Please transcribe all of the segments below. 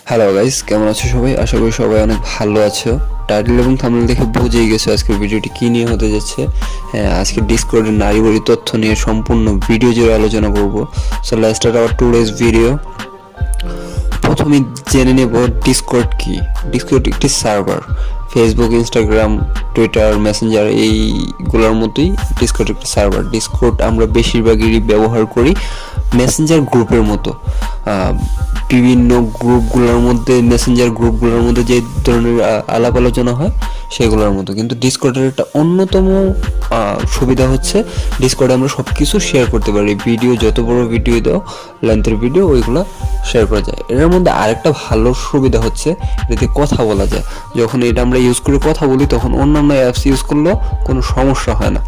Hello guys, কেমন আছো সবাই? আশা করি সবাই অনেক ভালো আছো। টাইটেল এবং থাম্বনেল দেখে বুঝেই গেছো আজকের ভিডিওটি কী নিয়ে হতে যাচ্ছে। হ্যাঁ, আজকে ডিসকর্ডের নারী তথ্য নিয়ে সম্পূর্ণ ভিডিও জুড়ে আলোচনা করব। So let's start our today's video. প্রথমে জেনে নেব ডিসকর্ড কি। ডিসকর্ড একটি server. Facebook, Instagram, Twitter, Messenger এইগুলোর মতোই ডিসকর্ড একটি সার্ভার। ডিসকর্ড আমরা বেশিরভাগই ব্যবহার করি মেসেঞ্জার গ্রুপের মতো। বিভিন্ন গ্রুপগুলোর মধ্যে, মেসেঞ্জার গ্রুপগুলোর মধ্যে যে ধরনের আলাপ আলোচনা হয় সেগুলোর মতো, কিন্তু ডিসকর্ডের একটা অন্যতম সুবিধা হচ্ছে ডিসকর্ডে আমরা সব কিছু শেয়ার করতে পারি। ভিডিও, যত বড় ভিডিও দাও, লেন্থের ভিডিও, ওইগুলো শেয়ার করা যায়। এর মধ্যে আরেকটা ভালো সুবিধা হচ্ছে এটাতে কথা বলা যায়। যখন এটা আমরা ইউজ করে কথা বলি তখন অন্যান্য অ্যাপস ইউজ করলেও কোনো সমস্যা হয় না,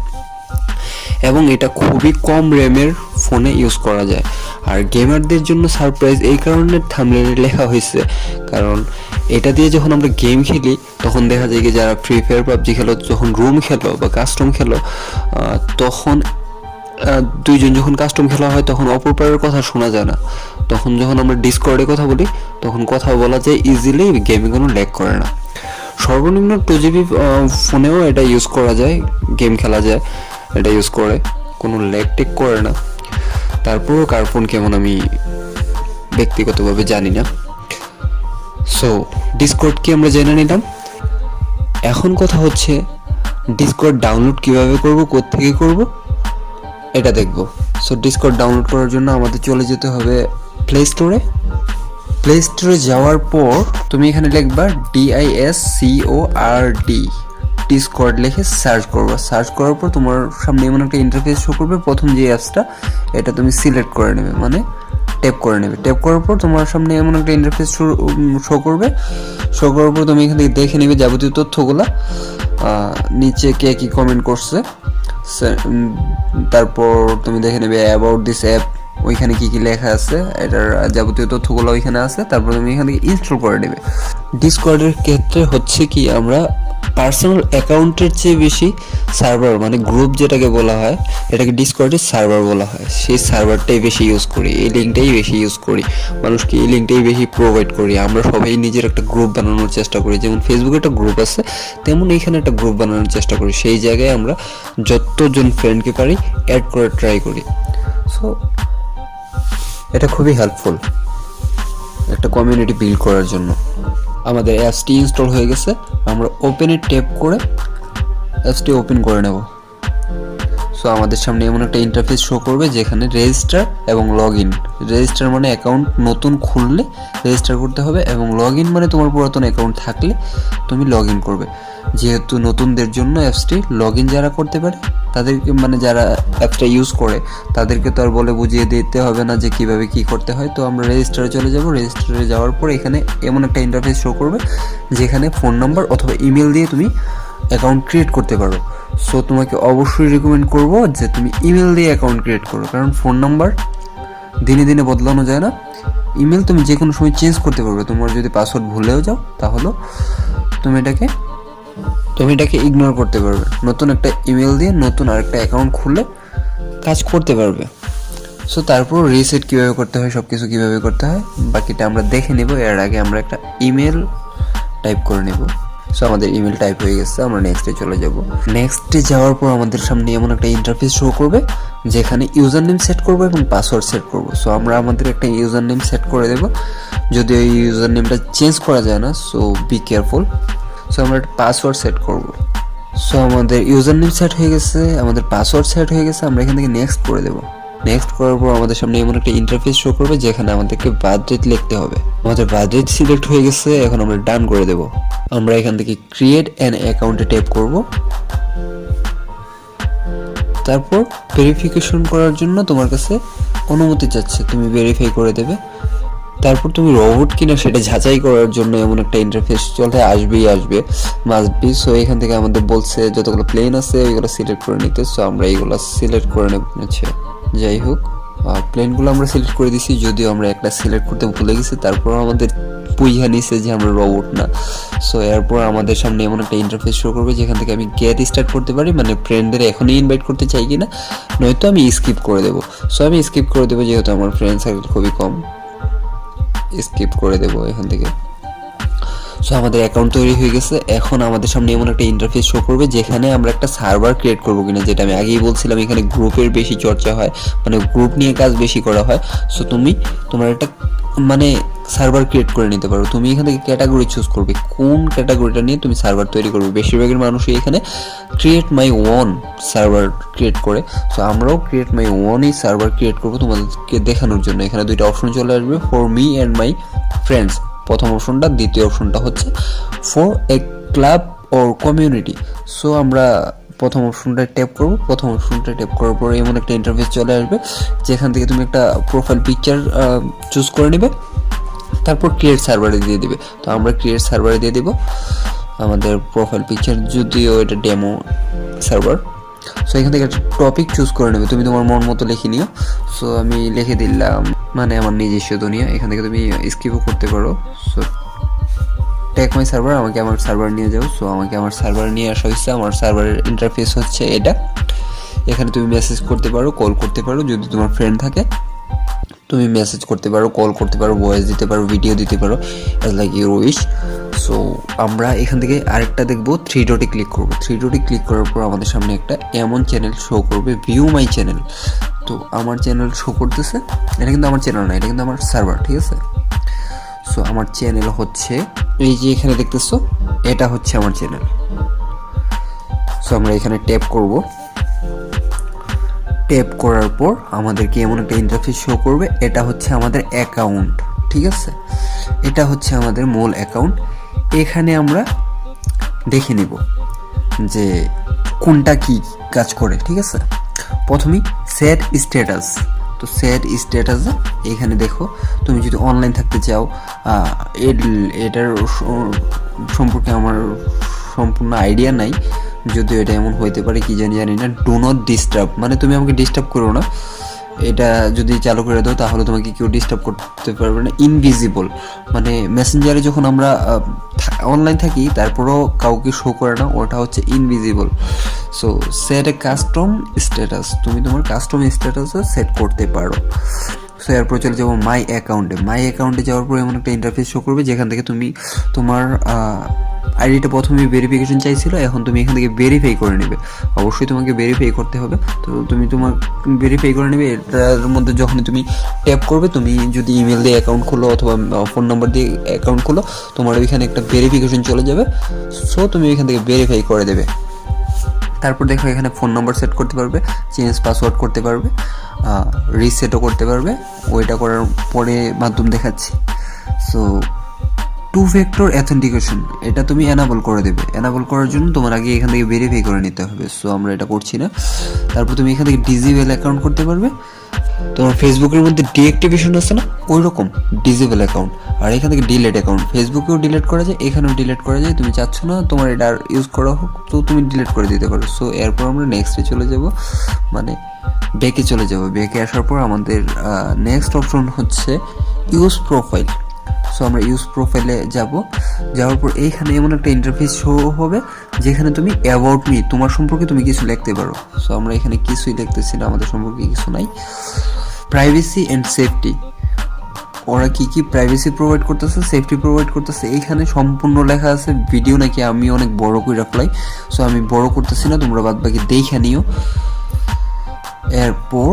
এবং এটা খুবই কম র্যামের ফোনে ইউজ করা যায়। আর গেমারদের জন্য সারপ্রাইজ এই কারণে থাম্বনেলে লেখা হয়েছে, কারণ এটা দিয়ে যখন আমরা গেম খেলি তখন দেখা যায় কি যারা ফ্রি ফায়ার, পাবজি খেলো, যখন রুম খেলো বা কাস্টম খেলো, তখন দুইজন যখন কাস্টম খেলা হয় তখন অপর পারের কথা শোনা যায় না। তখন যখন আমরা ডিসকর্ডে কথা বলি তখন কথা বলা যায় ইজিলি, গেমে কোনো ল্যাগ করে না। সর্বনিম্ন 2GB ফোনেও এটা ইউজ করা যায়, গেম খেলা যায় এটা ইউজ করে, কোনো ল্যাগ টেক করে না। তারপরও কার ফোন কেমন আমি ব্যক্তিগতভাবে জানি না। সো ডিসকর্ড কি আমরা জেনে নিলাম। এখন কথা হচ্ছে ডিসকর্ড ডাউনলোড কিভাবে করব, কোত্থেকে করব এটা দেখব। সো ডিসকর্ড ডাউনলোড করার জন্য আমাদের চলে যেতে হবে প্লে স্টোরে। প্লে স্টোরে যাওয়ার পর তুমি এখানে লিখবা DISCORD, ডিসকর্ড লিখে সার্চ করবা। সার্চ করার পর তোমার সামনে এমন একটা ইন্টারফেস শো করবে। প্রথম যে অ্যাপসটা এটা তুমি সিলেক্ট করে নেবে, মানে ট্যাপ করে নেবে। ট্যাপ করার পর তোমার সামনে এমন একটা ইন্টারফেস শো করবে। শো করার পর তুমি এখান থেকে দেখে নেবে যাবতীয় তথ্যগুলো, নিচে কে কী কমেন্ট করছে। তারপর তুমি দেখে নেবে অ্যাবাউট দিস অ্যাপ, ওইখানে কী কী লেখা আছে, এটার যাবতীয় তথ্যগুলো ওইখানে আছে। তারপর তুমি এখান থেকে ইনস্টল করে নেবে। ডিসকর্ডের ক্ষেত্রে হচ্ছে কি, আমরা পার্সোনাল অ্যাকাউন্টের চেয়ে বেশি সার্ভার, মানে গ্রুপ যেটাকে বলা হয়, এটাকে ডিসকর্ডের সার্ভার বলা হয়, সেই সার্ভারটাই বেশি ইউজ করি, এই লিঙ্কটাই বেশি ইউজ করি, মানুষকে এই লিঙ্কটাই বেশি প্রোভাইড করি। আমরা সবাই নিজের একটা গ্রুপ বানানোর চেষ্টা করি, যেমন ফেসবুকে একটা গ্রুপ আছে তেমন এইখানে একটা গ্রুপ বানানোর চেষ্টা করি। সেই জায়গায় আমরা যতজন ফ্রেন্ডকে পারি অ্যাড করে ট্রাই করি। সো এটা খুবই হেল্পফুল একটা কমিউনিটি বিল্ড করার জন্য। আমাদের অ্যাপসটি ইনস্টল হয়ে গেছে, আমরা ওপেনে ট্যাপ করে অ্যাপসটি ওপেন করে নেব। সো আমাদের সামনে এমন একটা ইন্টারফেস শো করবে যেখানে রেজিস্টার এবং লগ ইন। রেজিস্টার মানে অ্যাকাউন্ট নতুন খুললে রেজিস্টার করতে হবে, এবং লগ ইন মানে তোমার পুরাতন অ্যাকাউন্ট থাকলে তুমি লগ ইন করবে। যেহেতু নতুনদের জন্য অ্যাপসটি, লগ ইন যারা করতে পারে তাদেরকে, মানে যারা অ্যাপসটা ইউজ করে তাদেরকে তো আর বলে বুঝিয়ে দিতে হবে না যে কীভাবে কী করতে হয়। তো আমরা রেজিস্টারে চলে যাব। রেজিস্টারে যাওয়ার পর এখানে এমন একটা ইন্টারফেস শো করবে যেখানে ফোন নাম্বার অথবা ইমেল দিয়ে তুমি অ্যাকাউন্ট ক্রিয়েট করতে পারো। সো তোমাকে অবশ্যই রিকমেন্ড করব যে তুমি ইমেল দিয়ে অ্যাকাউন্ট ক্রিয়েট করো, কারণ ফোন নাম্বার দিনে দিনে বদলানো যায় না। ইমেল তুমি যে কোনো সময় চেঞ্জ করতে পারবে। তোমার যদি পাসওয়ার্ড ভুলেও যাও তাহলেও তুমি এটাকে ইগনোর করতে পারবে। নতুন একটা ইমেল দিয়ে নতুন আরেকটা অ্যাকাউন্ট খুলে কাজ করতে পারবে। সো তারপর রিসেট কীভাবে করতে হয়, সব কিছু কীভাবে করতে হয় বাকিটা আমরা দেখে নেব। এর আগে আমরা একটা ইমেল টাইপ করে নেব। সো আমাদের ইমেল টাইপ হয়ে গেছে, আমরা নেক্সটে চলে যাব। নেক্সটে যাওয়ার পর আমাদের সামনে এমন একটা ইন্টারফেস শো করবে যেখানে ইউজার নেম সেট করবো এবং পাসওয়ার্ড সেট করবো। সো আমরা আমাদের একটা ইউজার নেম সেট করে দেব, যদি এই ইউজার নেমটা চেঞ্জ করা যায় না, সো বি কেয়ারফুল। সো আমরা একটা পাসওয়ার্ড সেট করব। সো আমাদের ইউজার নেম সেট হয়ে গেছে, আমাদের পাসওয়ার্ড সেট হয়ে গেছে, আমরা এখান থেকে নেক্সট করে দেবো। নেক্সট করার পর আমাদের সামনে এমন একটা ইন্টারফেস শো করবে যেখানে আমাদেরকে বাজেট লিখতে হবে। আমাদের বাজেট সিলেক্ট হয়ে গেছে, এখন আমরা ডান করে দেব। আমরা এখান থেকে ক্রিয়েট অ্যান অ্যাকাউন্টে ট্যাপ করব। তারপর ভেরিফিকেশন করার জন্য তোমার কাছে অনুমতি চাচ্ছে, তুমি ভেরিফাই করে দেবে। তারপর তুমি রোবট কিনা সেটা যাচাই করার জন্য এমন একটা ইন্টারফেস চলে আসবে মাস্ট বি। সো এখান থেকে আমাদের বলছে যতগুলো প্লেন আছে ওইগুলো সিলেক্ট করে নিতে। সো আমরা এইগুলো সিলেক্ট করে নেছি। যাই হোক, প্লেনগুলো আমরা সিলেক্ট করে দিছি, যদিও আমরা একটা সিলেক্ট করতে ভুলে গেছি। তারপর আমাদের পুইহা নিছে যে আমরা রোবট না। সো এরপর আমাদের সামনে এমন একটা ইন্টারফেস শো করবে যেখান থেকে আমি গেট স্টার্ট করতে পারি, মানে ফ্রেন্ডদের এখনই ইনভাইট করতে চাই কিনা, নয়তো আমি স্কিপ করে দেবো। সো আমি স্কিপ করে দেবো যেহেতু আমার ফ্রেন্ড সার্কেল খুবই কম। স্কিপ করে দেবো এখান থেকে। সো আমাদের অ্যাকাউন্ট তৈরি হয়ে গেছে। এখন আমাদের সামনে এমন একটা ইন্টারফেস শো করবে যেখানে আমরা একটা সার্ভার ক্রিয়েট করবো কিনা, যেটা আমি আগেই বলছিলাম এখানে গ্রুপের বেশি চর্চা হয়, মানে গ্রুপ নিয়ে কাজ বেশি করা হয়। সো তোমার একটা মানে সার্ভার ক্রিয়েট করে নিতে পারো। তুমি এখান থেকে ক্যাটাগরি চুজ করবে, কোন ক্যাটাগরিটা নিয়ে তুমি সার্ভার তৈরি করবে। বেশিরভাগের মানুষই এখানে create my own server create করে। সো আমরাও ক্রিয়েট মাই ওনই সার্ভার ক্রিয়েট করবো তোমাদেরকে দেখানোর জন্য। এখানে দুইটা অপশন চলে আসবে, for me and my friends প্রথম অপশনটা, দ্বিতীয় অপশনটা হচ্ছে for a club or community. So আমরা প্রথম অপশনটায় ট্যাপ করব। প্রথম অপশনটা ট্যাপ করার পরে এমন একটা ইন্টারফেস চলে আসবে যেখান থেকে তুমি একটা প্রোফাইল পিকচার চুজ করে নেবে, তারপর ক্রিয়েট সার্ভারে দিয়ে দিবে। তো আমরা ক্রিয়েট সার্ভারে দিয়ে দিব আমাদের প্রোফাইল পিকচার, যদিও এটা ডেমো সার্ভার। সো এখান থেকে একটা টপিক চুজ করে নেবে, তুমি তোমার মন মতো লিখে নিও। সো আমি লিখে দিলাম মানে আমার নিজস্ব দুনিয়া। এখান থেকে তুমি স্কিপও করতে পারো। সো টেক মাই সার্ভার, আমাকে আমার সার্ভার নিয়ে যাও। সো আমাকে আমার সার্ভার নিয়ে আসা হয়েছে। আমার সার্ভারের ইন্টারফেস হচ্ছে এটা। এখানে তুমি মেসেজ করতে পারো, কল করতে পারো, যদি তোমার ফ্রেন্ড থাকে তুমি মেসেজ করতে পারো, কল করতে পারো, ভয়েস দিতে পারো, ভিডিও দিতে পারো, as like your wish. So আমরা এখান থেকে আরেকটা দেখবো, 3 ডটে ক্লিক করবো। 3 ডটে ক্লিক করার পর আমাদের সামনে একটা এমন চ্যানেল শো করবে, ভিউ মাই চ্যানেল। তো আমার চ্যানেল শো করতেছে, এটা কিন্তু আমার চ্যানেল না, এটা কিন্তু আমার সার্ভার, ঠিক আছে। সো আমার চ্যানেল হচ্ছে এই যে এখানে দেখতেছো, এটা হচ্ছে আমার চ্যানেল। সো আমরা এখানে ট্যাপ করব। ট্যাপ করার পর আমাদেরকে এমন একটা ইন্টারফেস শো করবে, এটা হচ্ছে আমাদের অ্যাকাউন্ট, ঠিক আছে। এটা হচ্ছে আমাদের মূল অ্যাকাউন্ট। এখানে আমরা দেখে নিব যে কোনটা কি কাজ করে, ঠিক আছে। প্রথমেই সেট স্ট্যাটাস। তো সেট স্ট্যাটাস এখানে দেখো, তুমি যদি অনলাইন থাকতে চাও, এটার সম্পর্কে আমার সম্পূর্ণ আইডিয়া নাই, যদিও এটা এমন হইতে পারে কি জানি না। ডু নট ডিস্টার্ব, মানে তুমি আমাকে ডিস্টার্ব করো না। এটা যদি চালু করে দাও তাহলে তোমাকে কেউ ডিস্টার্ব করতে পারবে না। ইনভিজিবল, মানে মেসেঞ্জারে যখন আমরা অনলাইন থাকি তারপরেও কাউকে শো করে না, ওটা হচ্ছে ইনভিজিবল। সো সেট এ কাস্টম স্ট্যাটাস, তুমি তোমার কাস্টম স্ট্যাটাসও সেট করতে পারো। সো এরপর চলে যাবো মাই অ্যাকাউন্টে। মাই অ্যাকাউন্টে যাওয়ার পর এমন একটা ইন্টারফেস শো করবে যেখান থেকে তুমি তোমার আইডিটা প্রথমে ভেরিফিকেশন চাইছিল, এখন তুমি এখান থেকে ভেরিফাই করে নেবে। অবশ্যই তোমাকে ভেরিফাই করতে হবে। তো তুমি তোমার ভেরিফাই করে নেবে। এটার মধ্যে যখন তুমি ট্যাপ করবে, তুমি যদি ইমেল দিয়ে অ্যাকাউন্ট খোলো অথবা ফোন নাম্বার দিয়ে অ্যাকাউন্ট খোলো, তোমার ওইখানে একটা ভেরিফিকেশন চলে যাবে। সো তুমি এখান থেকে ভেরিফাই করে দেবে। তারপর দেখো এখানে ফোন নাম্বার সেট করতে পারবে, চেঞ্জ পাসওয়ার্ড করতে পারবে, রিসেটও করতে পারবে। ওইটা করার পরে মাধ্যম দেখাচ্ছি। সো 2 ফ্যাক্টর অ্যাথেন্টিকেশন, এটা তুমি এনাবল করে দেবে। এনাবল করার জন্য তোমার আগে এখান থেকে ভেরিফাই করে নিতে হবে। সো আমরা এটা করছি না। তারপর তুমি এখান থেকে ডিজেবল অ্যাকাউন্ট করতে পারবে। তোমার ফেসবুকের মধ্যে ডিঅ্যাক্টিভেশন আছে না, ওই রকম ডিজেবল অ্যাকাউন্ট। আর এখান থেকে ডিলেট অ্যাকাউন্ট, ফেসবুকেও ডিলিট করা যায়, এখানেও ডিলিট করা যায়। তুমি চাচ্ছ না তোমার এটা আর ইউজ করা হোক, তো তুমি ডিলিট করে দিতে পারো। সো এরপর আমরা নেক্সটে চলে যাব, মানে ব্যাকে চলে যাব। ব্যাকে আসার পর আমাদের নেক্সট অপশন হচ্ছে ইউজ প্রোফাইল। সো আমরা ইউজ প্রোফাইলে যাব। যাওয়ার পর এইখানে এমন একটা ইন্টারফেস শো হবে যেখানে তুমি অ্যাবাউট মি, তোমার সম্পর্কে তুমি কিছু লিখতে পারো। সো আমরা এখানে কিছুই লিখতেছি না, আমাদের সম্পর্কে কিছু নাই। প্রাইভেসি অ্যান্ড সেফটি, ওরা কি কি প্রাইভেসি প্রোভাইড করতেছে, সেফটি প্রোভাইড করতেছে, এইখানে সম্পূর্ণ লেখা আছে। ভিডিও নাকি আমি অনেক বড় করে রাখলাই, সো আমি বড় করতেছি না, তোমরা বাদ বাকি দেখে নিও। এরপর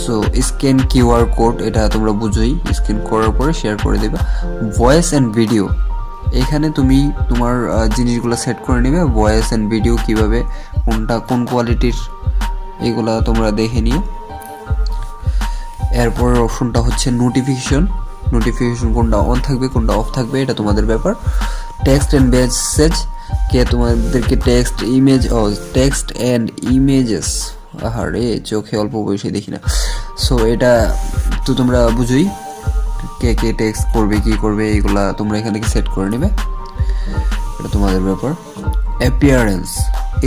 সো স্ক্যান কিউআর কোড, এটা তোমরা বুঝোই, স্ক্যান করার পরে শেয়ার করে দেবে। ভয়েস অ্যান্ড ভিডিও, এখানে তুমি তোমার জিনিসগুলো সেট করে নেবে। ভয়েস অ্যান্ড ভিডিও কীভাবে, কোনটা কোন কোয়ালিটির, এগুলা তোমরা দেখে নিও। এরপর অপশনটা হচ্ছে নোটিফিকেশন। নোটিফিকেশন কোনটা অন থাকবে কোনটা অফ থাকবে এটা তোমাদের ব্যাপার। টেক্সট অ্যান্ড মেসেজ, কে তোমাদেরকে text image text and images, আরে চোখে অল্প বয়সে দেখি না। সো এটা তো তোমরা বুঝোই, কে কে টেক্সট করবে কি করবে, এইগুলা তোমরা এখান থেকে সেট করে নেবে, এটা তোমাদের ব্যাপার। অ্যাপিয়ারেন্স,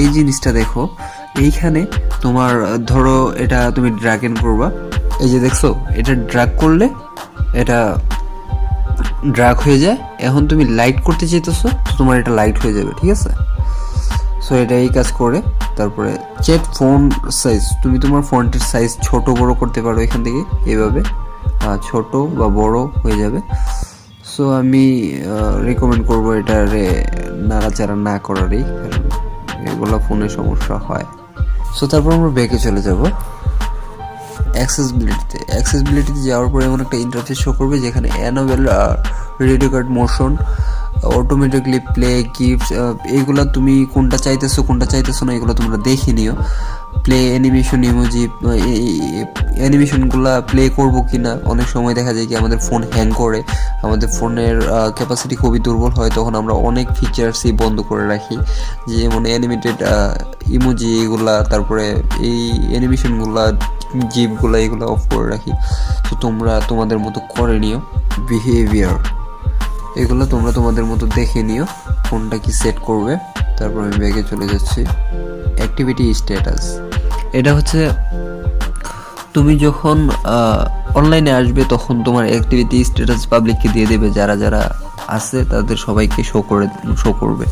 এই জিনিসটা দেখো, এইখানে তোমার ধরো এটা তুমি ড্র্যাগ এন্ড করবা, এই যে দেখছো এটা ড্র্যাগ করলে এটা ড্র্যাগ হয়ে যায়। এখন তুমি লাইট করতে চাইতেছো, তোমার এটা লাইট হয়ে যাবে, ঠিক আছে। সো এটা এই কাজ করে। তারপরে চেক ফন্ট সাইজ, তুমি তোমার ফন্টের সাইজ ছোট বড় করতে পারো এখান থেকে এইভাবে। ছোট বা বড় হয়ে যাবে। সো আমি রেকমেন্ড করবো এটারে নাড়াচাড়া না করারই, কারণ এগুলো ফোনে সমস্যা হয়। সো তারপর আমরা ব্যাকে চলে যাব অ্যাক্সেসিবিলিটিতে যাওয়ার পরে এমন একটা ইন্টারফেস শো করবে যেখানে enable radio card motion, automatically play, gifts, এইগুলো তুমি কোনটা চাইতেছো না এগুলো তোমরা দেখে নিও। প্লে অ্যানিমেশন, ইমোজি, অ্যানিমেশনগুলো প্লে করবো কি না। অনেক সময় দেখা যায় কি আমাদের ফোন হ্যাং করে, আমাদের ফোনের ক্যাপাসিটি খুবই দুর্বল হয়, তখন আমরা অনেক ফিচার্সই বন্ধ করে রাখি, যেমন অ্যানিমেটেড ইমোজি এগুলা, তারপরে এই অ্যানিমেশনগুলা, জিপগুলো, এগুলো অফ করে রাখি। তো তোমরা তোমাদের মতো করে নিও। বিহেভিয়ার এগুলো তোমরা তোমাদের মতো দেখে নিও কোনটা কি সেট করবে। তারপর আমি ব্যাগে চলে যাচ্ছি। অ্যাক্টিভিটি স্ট্যাটাস, এটা হচ্ছে তুমি যখন অনলাইনে আসবে তখন তোমার অ্যাক্টিভিটি স্ট্যাটাস পাবলিককে দিয়ে দেবে, যারা যারা আছে তাদের সবাইকে শো করবে।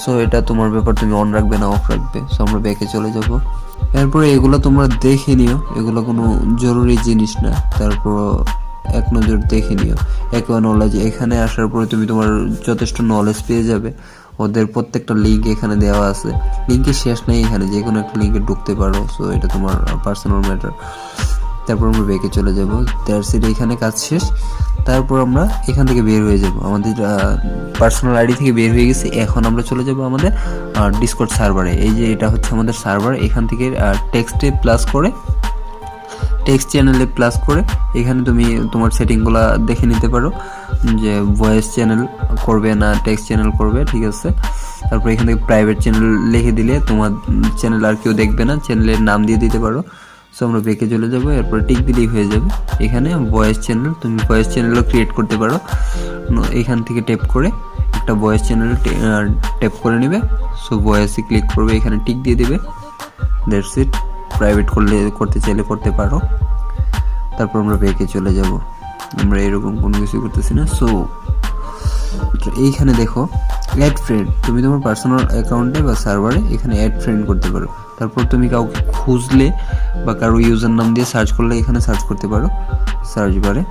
সো এটা তোমার ব্যাপার, তুমি অন রাখবে না অফ রাখবে। সো আমরা ব্যাকে চলে যাব। এরপরে এগুলো তোমরা দেখে নিও, এগুলো কোনো জরুরি জিনিস না, তারপর এক নজর দেখে নিও। নলেজ, এখানে আসার পরে তুমি তোমার যথেষ্ট নলেজ পেয়ে যাবে। ওদের প্রত্যেকটা লিঙ্ক এখানে দেওয়া আছে, লিঙ্কের শেষ নেই, এখানে যে কোনো একটা লিঙ্কে ঢুকতে পারো। সো এটা তোমার পার্সোনাল ম্যাটার। তারপর আমরা ব্যাকে চলে যাব। দ্যাটস এখানে কাজ শেষ। তারপর আমরা এখান থেকে বের হয়ে যাব, আমাদের পার্সোনাল আইডি থেকে বের হয়ে গেছি। এখন আমরা চলে যাব আমাদের ডিসকর্ড সার্ভারে। এই যে এটা হচ্ছে আমাদের সার্ভার, এখান থেকে টেক্সট চ্যানেলে প্লাস করে এখানে তুমি তোমার সেটিংগুলো দেখে নিতে পারো, যে ভয়েস চ্যানেল করবে না টেক্সট চ্যানেল করবে, ঠিক আছে। তারপর এখান থেকে প্রাইভেট চ্যানেল লিখে দিলে তোমার চ্যানেল আর কেউ দেখবে না, চ্যানেলের নাম দিয়ে দিতে পারো। সো আমরা ব্যাকে চলে যাবো, এরপর টিক দিলেই হয়ে যাবে। এখানে ভয়েস চ্যানেল, তুমি ভয়েস চ্যানেলও ক্রিয়েট করতে পারো। এখান থেকে ট্যাপ করে একটা ভয়েস চ্যানেল ট্যাপ করে নেবে। সো ভয়েসে ক্লিক করবে, এখানে টিক দিয়ে দেবে। That's it. প্রাইভেট করতে চাইলে করতে পারো। তারপর আমরা ব্যাকে চলে যাব। আমরা এরকম কোনো কিছু করতেছি না। সো এইখানে দেখো অ্যাড ফ্রেন্ড, তুমি তোমার পার্সোনাল অ্যাকাউন্টে বা সার্ভারে এখানে অ্যাড ফ্রেন্ড করতে পারো। তারপর তুমি কাউকে খুঁজলে বা কারো ইউজার নাম দিয়ে সার্চ করলে এখানে সার্চ করতে পারো, সার্চ বারে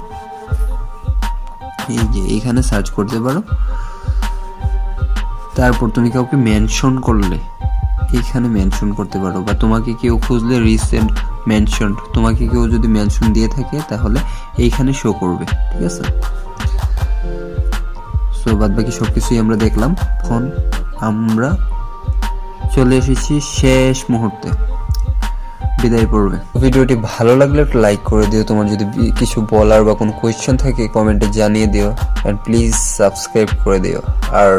এই যে এখানে সার্চ করতে পারো। তারপর তুমি কাউকে মেনশন করলে এখানে মেনশন করতে পারো, বা তোমাকে কেউ খুঁজলে রিসেন্ট মেনশন, তোমাকে কেউ যদি মেনশন দিয়ে থাকে তাহলে এইখানে শো করবে, ঠিক আছে। সো বাদ বাকি সব কিছুই আমরা দেখলাম। এখন আমরা চলে এসেছি শেষ মুহূর্তে, বিদায় পড়বে। ভিডিওটি ভালো লাগলে একটু লাইক করে দিও, তোমার যদি কিছু বলার বা কোনো কোয়েশ্চেন থাকে কমেন্টে জানিয়ে দিও, অ্যান্ড প্লিজ সাবস্ক্রাইব করে দিও। আর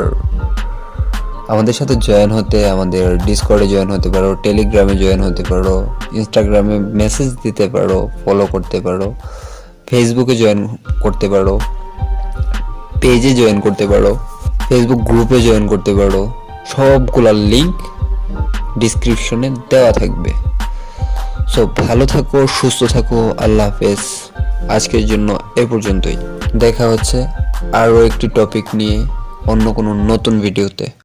আমাদের সাথে জয়েন হতে আমাদের ডিসকর্ডে জয়েন হতে পারো, টেলিগ্রামে জয়েন হতে পারো, ইনস্টাগ্রামে মেসেজ দিতে পারো, ফলো করতে পারো, ফেসবুকে জয়েন করতে পারো, পেজে জয়েন করতে পারো, ফেসবুক গ্রুপে জয়েন করতে পারো। সবগুলোর লিঙ্ক ডিসক্রিপশনে দেওয়া থাকবে। সো ভালো থাকো, সুস্থ থাকো, আল্লাহ হাফেজ। আজকের জন্য এ পর্যন্তই। দেখা হচ্ছে আরও একটি টপিক নিয়ে অন্য কোনো নতুন ভিডিওতে।